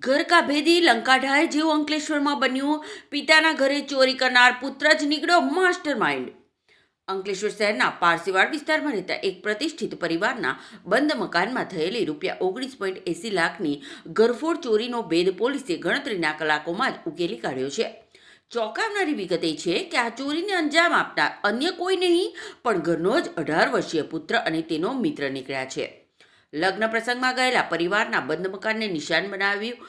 ઘર કા ભેદી લંકાઢાય જેવું અંકલેશ્વરમાં બન્યું. પિતાના ઘરે ચોરી કરનાર પુત્ર જ નીકળ્યો માસ્ટર માઇન્ડ. અંકલેશ્વર શહેરના પારસીવાડ વિસ્તારમાં રહેતા એક પ્રતિષ્ઠિત પરિવારના બંધ મકાનમાં થયેલી ₹19.80 લાખની ઘરફોડ ચોરીનો ભેદ પોલીસે ગણતરીના કલાકોમાં જ ઉકેલી કાઢ્યો છે. ચોંકાવનારી વિગત એ છે કે આ ચોરીને અંજામ આપનાર અન્ય કોઈ નહીં પણ ઘરનો જ 18 વર્ષીય પુત્ર અને તેનો મિત્ર નીકળ્યા છે. લગ્ન પ્રસંગમાં ગયેલા પરિવારના બંધ મકાનને નિશાન બનાવ્યું.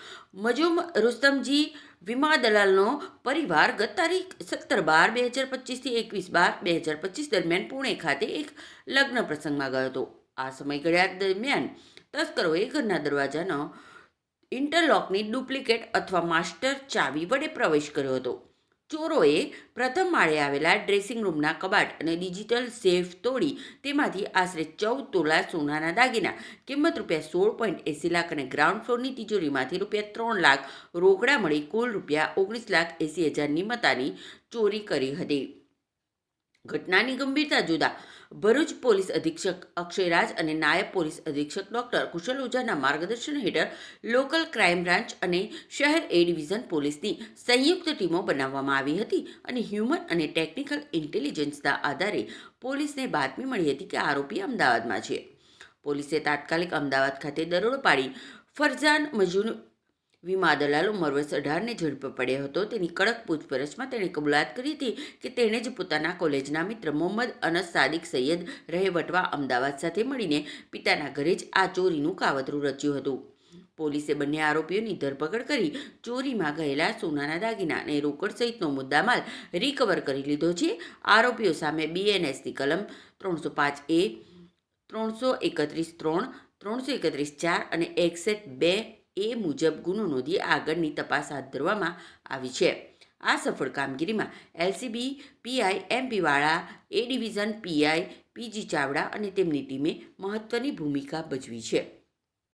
મજૂમ રુસ્તમજી વીમા દલાલનો પરિવાર ગત તારીખ 17/12/2025 થી 21/12/2025 દરમિયાન પુણે ખાતે એક લગ્ન પ્રસંગમાં ગયો હતો. આ સમયગાળા દરમિયાન તસ્કરોએ ઘરના દરવાજાનો ઇન્ટરલોકની ડુપ્લિકેટ અથવા માસ્ટર ચાવી વડે પ્રવેશ કર્યો હતો. ચોરોએ પ્રથમ માળે આવેલા ડ્રેસિંગ રૂમના કબાટ અને ડિજિટલ સેફ તોડી તેમાંથી આશરે 14 તોલા સોનાના દાગીના કિંમત ₹16.80 લાખ અને ગ્રાઉન્ડ ફ્લોરની તિજોરીમાંથી ₹3 લાખ રોકડા મળી કુલ ₹19,80,000ની મતાની ચોરી કરી હતી. ઘટનાની ગંભીરતા જોતા ભરૂચ પોલીસ અધિક્ષક અક્ષયરાજ અને નાયબ પોલીસ અધિક્ષક ડોક્ટર કુશલ ઓઝાના માર્ગદર્શન હેઠળ લોકલ ક્રાઇમ બ્રાન્ચ અને શહેર એ ડિવિઝન પોલીસની સંયુક્ત ટીમો બનાવવામાં આવી હતી અને હ્યુમન અને ટેકનિકલ ઇન્ટેલિજન્સના આધારે પોલીસને બાતમી મળી હતી કે આરોપી અમદાવાદમાં છે. પોલીસે તાત્કાલિક અમદાવાદ ખાતે દરોડો પાડી ફરજાન મજૂન વીમા દલાલ ઉંમર વર્ષ 18ને ઝડપી પડ્યો હતો. તેની કડક પૂછપરછમાં તેણે કબૂલાત કરી હતી કે તેણે જ પોતાના કોલેજના મિત્ર મોહમ્મદ અનસ સાદિક સૈયદ રહે વટવા અમદાવાદ સાથે મળીને પિતાના ઘરે જ આ ચોરીનું કાવતરું રચ્યું હતું. પોલીસે બંને આરોપીઓની ધરપકડ કરી ચોરીમાં ગયેલા સોનાના દાગીના અને રોકડ સહિતનો મુદ્દામાલ રિકવર કરી લીધો છે. આરોપીઓ સામે BNSની કલમ 305A, 331(3), 331(4) અને એક્સેટ 2A મુજબ ગુનો નોંધી આગળની તપાસ હાથ ધરવામાં આવી છે. આ સફળ કામગીરીમાં LCB PI MP વાળા, A division PI PG Chavda અને તેમની ટીમે મહત્વની ભૂમિકા ભજવી છે.